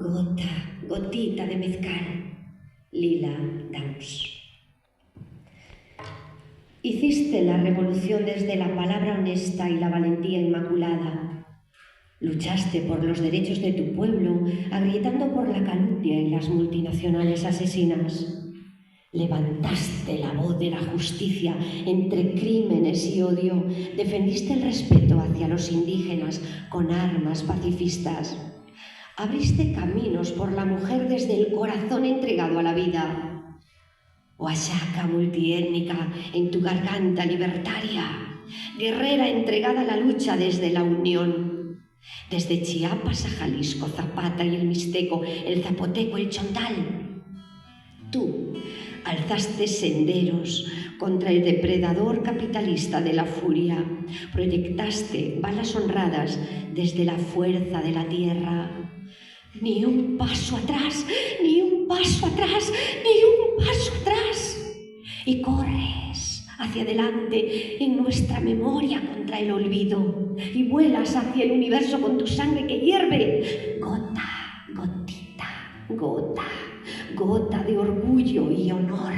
Gota, gotita de mezcal. Lila Downs. Hiciste la revolución desde la palabra honesta y la valentía inmaculada. Luchaste por los derechos de tu pueblo, agrietando por la calumnia y las multinacionales asesinas. Levantaste la voz de la justicia entre crímenes y odio. Defendiste el respeto hacia los indígenas con armas pacifistas. Abriste caminos por la mujer desde el corazón entregado a la vida. Oaxaca multiétnica en tu garganta libertaria, guerrera entregada a la lucha desde la unión. Desde Chiapas a Jalisco, Zapata y el Mixteco, el Zapoteco, el Chontal. Tú alzaste senderos contra el depredador capitalista de la furia. Proyectaste balas honradas desde la fuerza de la tierra. Ni un paso atrás, ni un paso atrás, ni un paso atrás. Y corres hacia adelante en nuestra memoria contra el olvido. Y vuelas hacia el universo con tu sangre que hierve. Gota, gotita, gota, gota de orgullo y honor.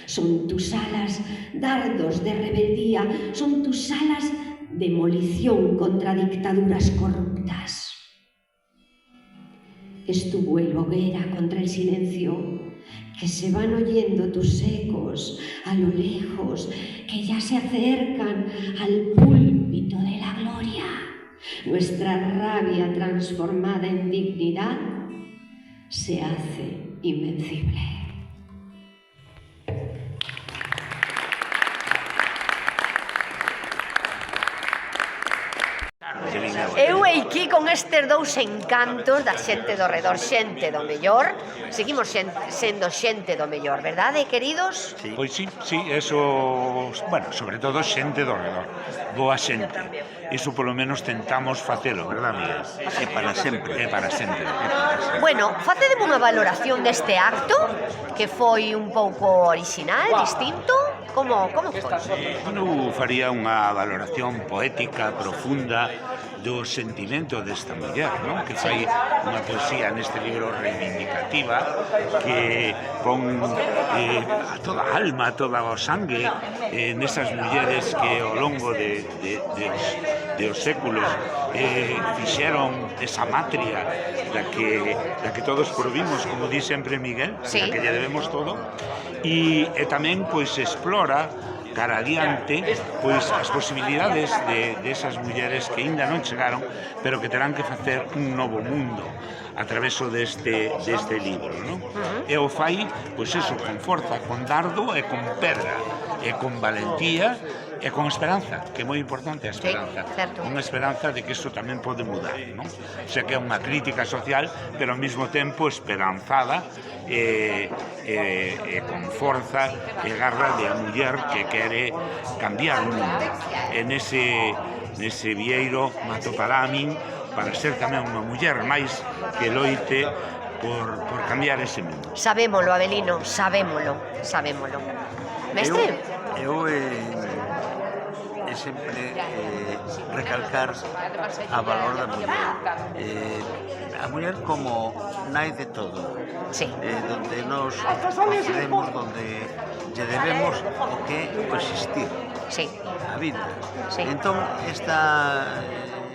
Son tus alas dardos de rebeldía, son tus alas demolición contra dictaduras corruptas. Es tu vuelo hoguera contra el silencio, que se van oyendo tus ecos a lo lejos, que ya se acercan al púlpito de la gloria. Nuestra rabia transformada en dignidad se hace invencible. Eu aquí con estes dous encantos da xente do redor, xente do mellor. Seguimos sendo xente do mellor, verdade, queridos? Sí. Pois sí, eso, bueno, sobre todo xente do redor, boa xente. Iso polo menos tentamos facelo, verdad, Miguel? É para sempre. É para sempre. Bueno, facedeme unha valoración deste acto, que foi un pouco original, distinto. Como foi? Eu faría unha valoración poética, profunda, do sentimento desta muller, non? Que fai unha poesía neste libro reivindicativa que pon a toda a alma, toda o sangue nesas mulleres que ao longo dos séculos fixeron esa matria da que todos provimos, como di sempre Miguel, sí, da que lle debemos todo, e tamén pois explora cara adiante pois as posibilidades de esas mulleres que aínda non chegaron, pero que terán que facer un novo mundo a traveso deste libro, non? E o fai, pois eso, con forza, con dardo e con pedra, e con valentía e con esperanza, que é moi importante a esperanza. Sí, unha esperanza de que isto tamén pode mudar, non? O sea, que é unha crítica social, pero ao mesmo tempo esperanzada e con forza e garra de a muller que quere cambiar o mundo. E nese vieiro atopará a min para ser tamén unha muller máis que loite por cambiar ese mundo. Sabémolo, Avelino, sabémolo. Mestre? Eu sempre recalcar a valor da muller. A muller como nai de todo, sí, donde nos procedemos, donde lle debemos o que o existir, sí, a vida. Sí. Entón,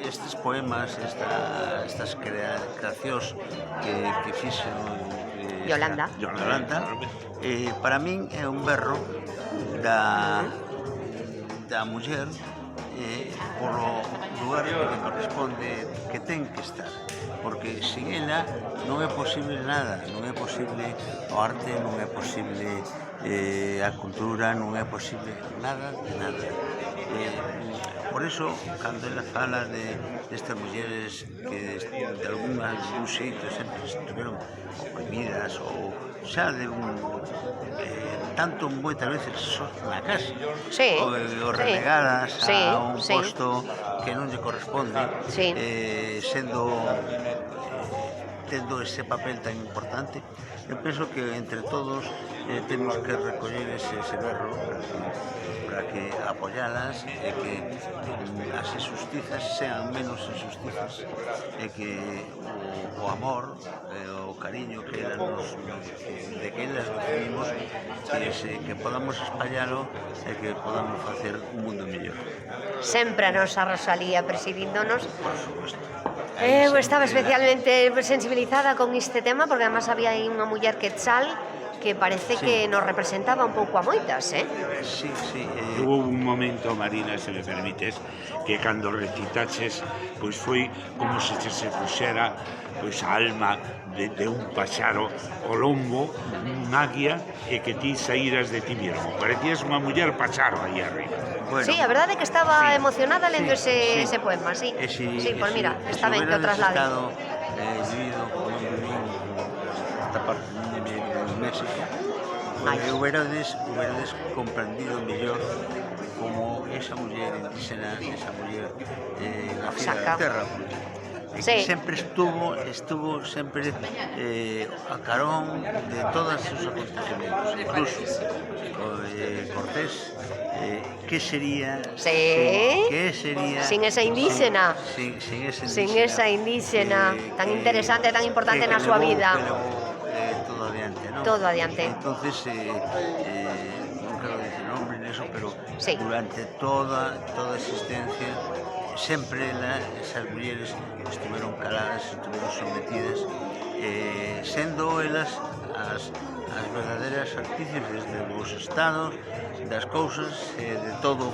estes poemas, estas creacións que fixo Yolanda, para min é un berro da muller polo lugar que lle corresponde, que ten que estar, porque sin ela non é posible nada, non é posible o arte, non é posible a cultura, non é posible nada de nada. Por iso, cando ela fala destas mulleres que de algún xeito sempre estiveron oprimidas ou xa de tanto moitas veces só na casa, sí, ou relegadas a un sí, posto que non lle corresponde, sí, sendo tendo ese papel tan importante, eu penso que entre todos temos que recoller ese berro para que apoyalas e que as injustizas sean menos injustizas e que o amor o cariño que de que elas recibimos que podamos espallalo e que podamos facer un mundo mellor. Sempre a nosa Rosalía presidíndonos. Por suposto. Eu estaba especialmente sensibilizada con este tema porque además había aí unha muller quetzal que parece que nos representaba un pouco a moitas, Sí. Hubo un momento, Marina, se me permites, que cando recitaches, pois foi como se se puxera pois a alma de un paxaro o lombo, un águia, e que ti saíras de ti mesmo. Parecías unha muller paxaro aí arriba. Bueno, Sí, a verdade é que estaba emocionada lendo ese poema, sí. Sí, pues mira, está ben que o traslade. Vivido como vivín esta parte de México, huberades comprendido mellor como esa muller indígena, esa muller nacida da terra, que sempre estuvo sempre a carón de todos os acontecementos, incluso Cortés, que sería sin esa indígena sin esa indígena tan interesante, tan importante na súa vida, todo adiante, entonces non quero dicir nombre neso, pero durante toda a existencia sempre esas mulleres estiveron caladas, estiveron sometidas, sendo elas as verdadeiras artífices dos estados, das cousas, de todo o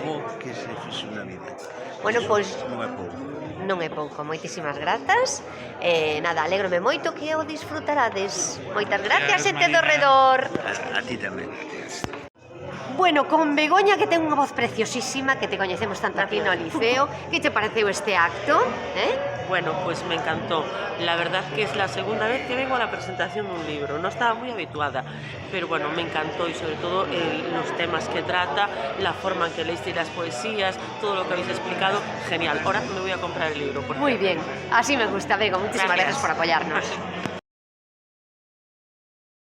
bo que se fixo na vida. Bueno, pois non é pouco. moitísimas grazas. Nada, alégrome moito que o disfrutarades. Moitas gracias, xente do redor. A ti tamén. Bueno, con Begoña, que ten unha voz preciosísima, que te coñecemos tanto aquí no Liceo. Que te pareceu este acto? Bueno, pues me encantó. La verdad que es la segunda vez que vengo a la presentación de un libro. No estaba muy habituada, pero bueno, me encantó y sobre todo los temas que trata, la forma en que leíste las poesías, todo lo que habéis explicado, genial. Ahora me voy a comprar el libro. Muy bien, así me gusta, Bego. Muchísimas gracias por apoyarnos.